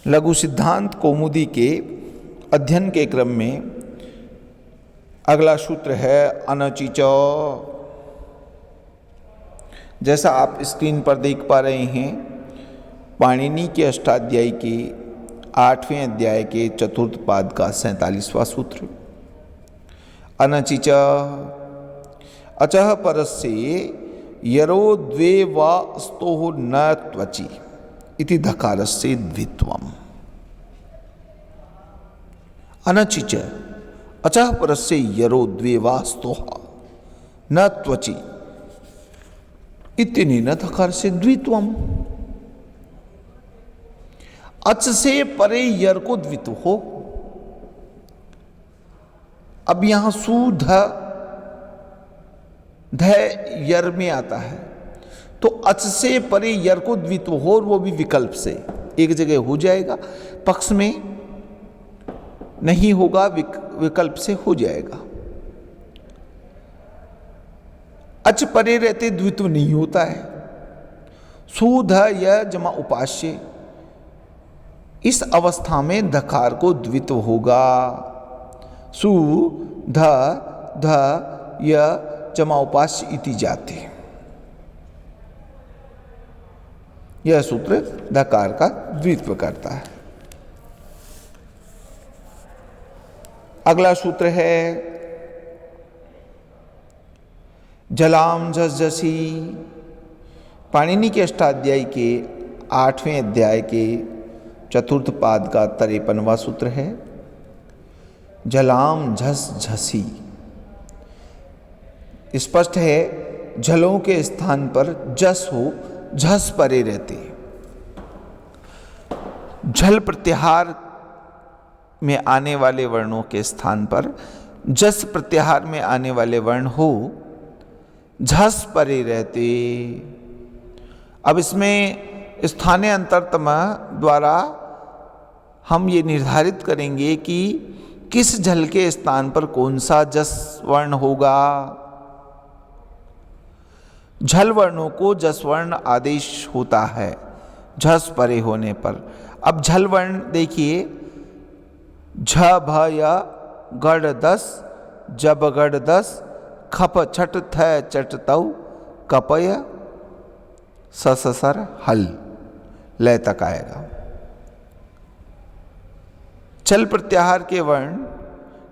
लघु सिद्धांत कौमुदी के अध्ययन के क्रम में अगला सूत्र है अनचिच। जैसा आप स्क्रीन पर देख पा रहे हैं, पाणिनि के अष्टाध्यायी के 8वें अध्याय के चतुर्थ पाद का 47वां सूत्र। अनचिच अचः परस्य यरो द्वे वा स्तोः न त्वचि इति धकारस्य द्वित्वम्। अनचिच अचः परस्य यरो द्वे वा स्तोः न त्वचि इत्यनेन धकारस्य द्वित्वम्। अच से परे यर को द्वित्व हो। अब यहां सुध ध यर में आता है, तो अच से परे यर को द्वित्व हो, और वो भी विकल्प से एक जगह हो जाएगा, पक्ष में नहीं होगा, विकल्प से हो जाएगा। अच परे रहते द्वित्व नहीं होता है। सुध य जमा उपास्य, इस अवस्था में धकार को द्वित्व होगा। सु ध ध य जमा उपास्य इति जाते। यह सूत्र धकार का द्वित्व करता है। अगला सूत्र है जलाम झस झसी। पाणिनि के अष्टाध्यायी के 8वें अध्याय के चतुर्थ पाद का 53वां सूत्र है जलाम झस झसी। स्पष्ट है, झलों के स्थान पर जस हो, झस परे रहते। झल प्रत्याहार में आने वाले वर्णों के स्थान पर जस प्रत्याहार में आने वाले वर्ण हो, झस परे रहते। अब इसमें स्थानीय अंतरतम द्वारा हम ये निर्धारित करेंगे कि किस झल के स्थान पर कौन सा जस वर्ण होगा। झल वर्णों को जस वर्ण आदेश होता है झस परे होने पर। अब झल वर्ण देखिए, झ भ य गढ़ दस, जब गढ़ दस, खप छट थ चट तौ, कपय ससर हल, लय तक आएगा। चल प्रत्याहार के वर्ण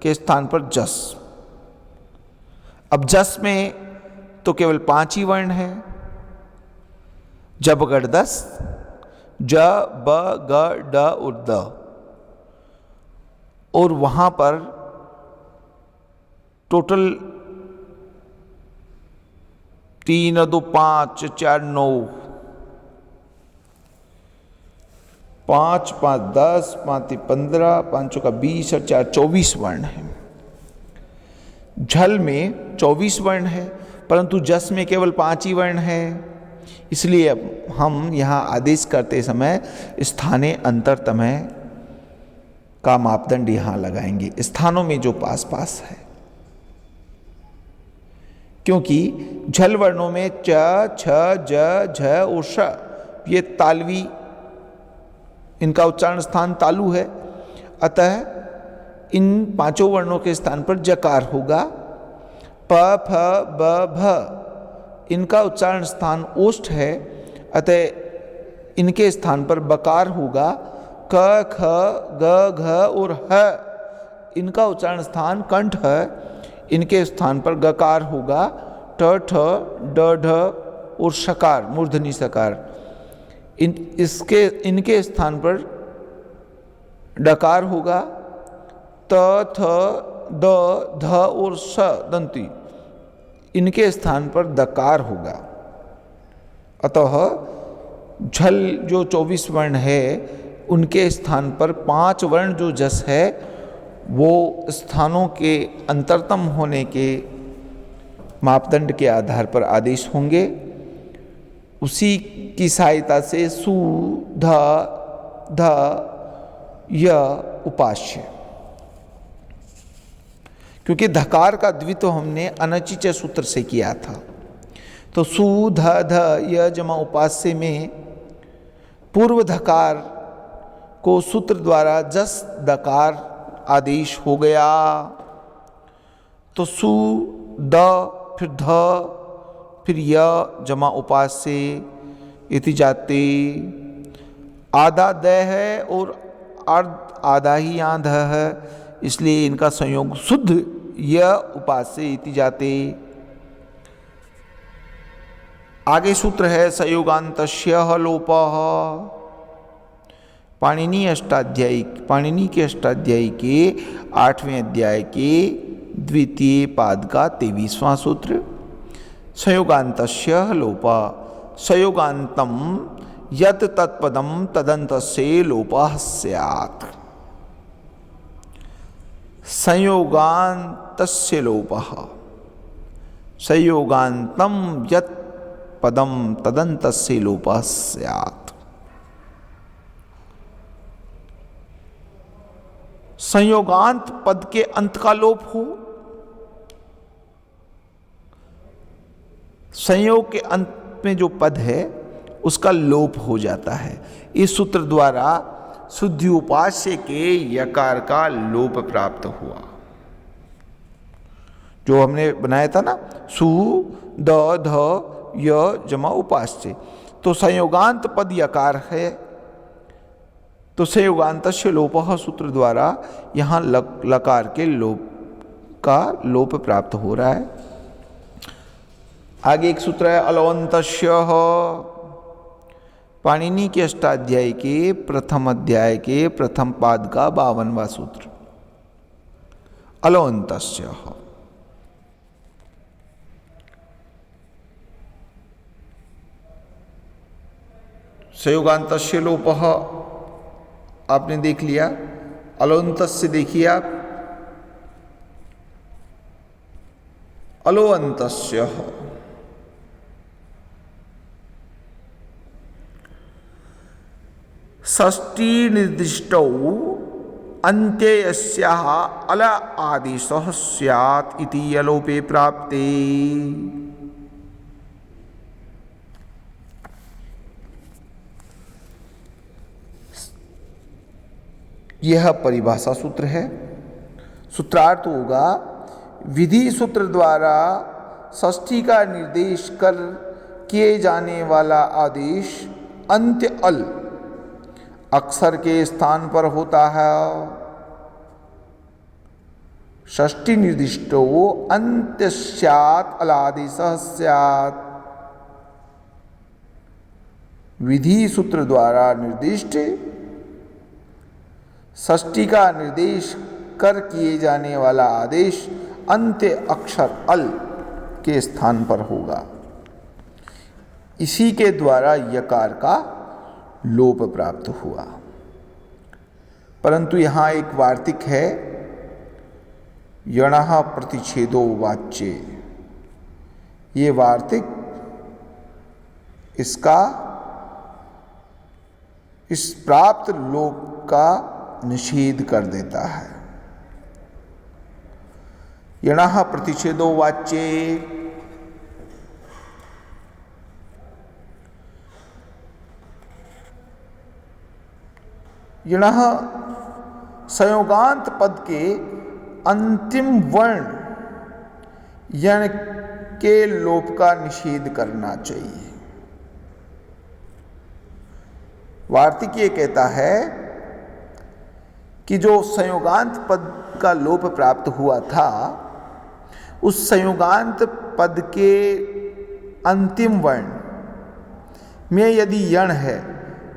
के स्थान पर जस। अब जस में तो केवल 5 ही वर्ण है, जब गढ़ दस, ज ब ग ड और द, और वहां पर टोटल 3 2 5 4 9, 5 5 10, 5 15, 5 का 20 और 4 24 वर्ण है। झल में 24 वर्ण है, परंतु जस में केवल 5 ही वर्ण है। इसलिए अब हम यहाँ आदेश करते समय स्थानीय अंतरतमय का मापदंड यहाँ लगाएंगे, स्थानों में जो पास पास है, क्योंकि झल वर्णों में च छ ज झ और श ये तालवी, इनका उच्चारण स्थान तालु है। अतः इन 5 वर्णों के स्थान पर जकार होगा। प फ ब भ इनका उच्चारण स्थान ओष्ठ है, अतः इनके स्थान पर बकार होगा। क ख ग घ और ह इनका उच्चारण स्थान कंठ है, इनके स्थान पर गकार होगा। ट ठ ड ढ और शकार मूर्धनी सकार, इनके स्थान पर डकार होगा। त थ द ध और स दंती, इनके स्थान पर दकार होगा। अतः झल जो 24 वर्ण है, उनके स्थान पर 5 वर्ण जो जस है, वो स्थानों के अंतरतम होने के मापदंड के आधार पर आदेश होंगे। उसी की सहायता से सु ध ध य उपास्य, क्योंकि धकार का द्वित्व हमने अनचिच सूत्र से किया था, तो सु ध ध य जमा उपास्य में पूर्व धकार को सूत्र द्वारा जस दकार आदेश हो गया तो सु द फिर ध फिर य जमा उपास्य इति जाते। आधा द है और अर्ध आधा ही यहाँ ध है, इसलिए इनका संयोग शुद्ध य उपास्य इति जाते। आगे सूत्र है संयोगान्तस्य लोपः। पाणिनि अष्टाध्यायी, पाणिनि के अष्टाध्यायी के 8वें अध्याय के द्वितीय पाद का 23वां सूत्र। संयोगान्तस्य लोपः, संयोगान्तम यत् तत्पदम तदन्तस्य लोपः स्यात्। संयोगान्तस्य लोपः, संयोगान्तम यत् पदम तदन्तस्य लोपः स्यात्। संयोगांत पद के अंत का लोप हो, संयोग के अंत में जो पद है उसका लोप हो जाता है। इस सूत्र द्वारा शुद्धि उपास्य के यकार का लोप प्राप्त हुआ, जो हमने बनाया था ना, सु द ध य जमा उपास्य। तो संयोगांत पद यकार है, तो संयोगान्तस्य लोपः सूत्र द्वारा यहाँ लकार के लोप का लोप प्राप्त हो रहा है। आगे एक सूत्र है अलवन्तस्य। पाणिनि के अष्टाध्यायी के प्रथम अध्याय के प्रथम पाद का 52वां सूत्र। अलवन्तस्य संयोगान्तस्य लोपः आपने देख लिया। अलवन्तस्य देखिए आप, अलवन्तस्य षष्ठी निर्दिष्टौ अन्त्ये यस्याः अल आदेशः स्यात् इति अलोपे प्राप्ते। यह परिभाषा सूत्र है। सूत्रार्थ होगा विधि सूत्र द्वारा षष्ठी का निर्देश कर किए जाने वाला आदेश अंत्य अल अक्षर के स्थान पर होता है। षष्ठी निर्दिष्टो अंत्य स्यात् अलादेशः स्यात्। विधि सूत्र द्वारा निर्दिष्ट षष्ठी का निर्देश कर किए जाने वाला आदेश अंत्य अक्षर अल के स्थान पर होगा। इसी के द्वारा यकार का लोप प्राप्त हुआ। परंतु यहाँ एक वार्तिक है, यणः प्रतिषेधो वाच्य। ये वार्तिक इसका इस प्राप्त लोप का निषेध कर देता है। यणः प्रतिषेधो वाच्ये, यणः संयोगांत पद के अंतिम वर्ण यण के लोप का निषेध करना चाहिए। वार्तिक ये कहता है कि जो संयोगांत पद का लोप प्राप्त हुआ था, उस संयोगांत पद के अंतिम वर्ण में यदि यण है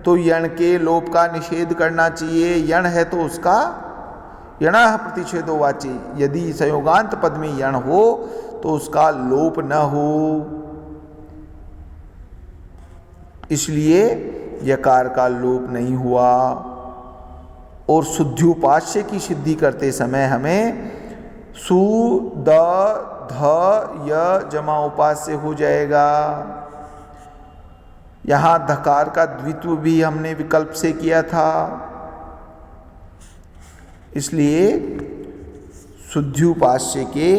तो यण के लोप का निषेध करना चाहिए। यण है तो उसका यणः प्रतिषेधो वाच्य। यदि संयोगांत पद में यण हो तो उसका लोप न हो, इसलिए यकार का लोप नहीं हुआ। और शुद्ध्युपास्य की सिद्धि करते समय हमें सु द ध य जमा उपास्य हो जाएगा। यहाँ धकार का द्वित्व भी हमने विकल्प से किया था, इसलिए शुद्ध्युपास्य के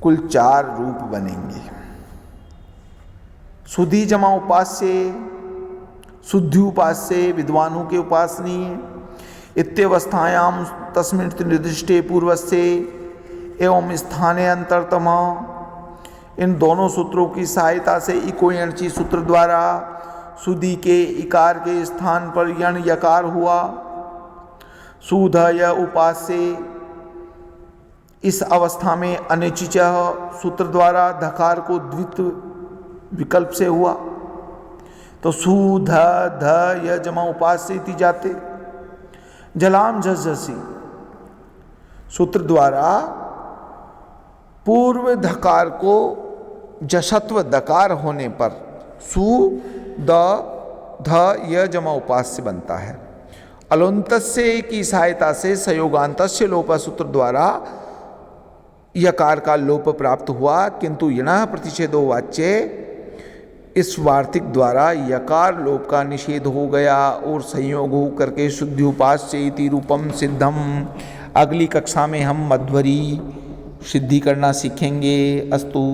कुल 4 रूप बनेंगे। शुद्धि जमा उपास्य, शुद्धि उपास्य विद्वानों के उपासनीय, इत्यवस्थायाम तस्मिन् निर्दिष्टे पूर्वस्य एवं स्थाने अंतरतम। इन दोनों सूत्रों की सहायता से इको यणची सूत्र द्वारा सुधि के इकार के स्थान पर यण यकार हुआ। सुध य उपास्य, इस अवस्था में अनिचिच सूत्र द्वारा धकार को द्वित विकल्प से हुआ। तो सुध ध य जमा उपास्य इति जाते। जलाम झसी सूत्र द्वारा पूर्व धकार को जशत्व दकार होने पर सु द ध य जमा उपास्य बनता है। अलोन्तस्य की सहायता से संयोगान्तस्य लोप सूत्र द्वारा यकार का लोप प्राप्त हुआ, किंतु यणः प्रतिषेधो वाच्य इस वार्तिक द्वारा यकार लोप का निषेध हो गया और संयोग हो करके शुद्धि उपास्य इति रूपम सिद्धम। अगली कक्षा में हम मध्वरी सिद्धि करना सीखेंगे। अस्तु।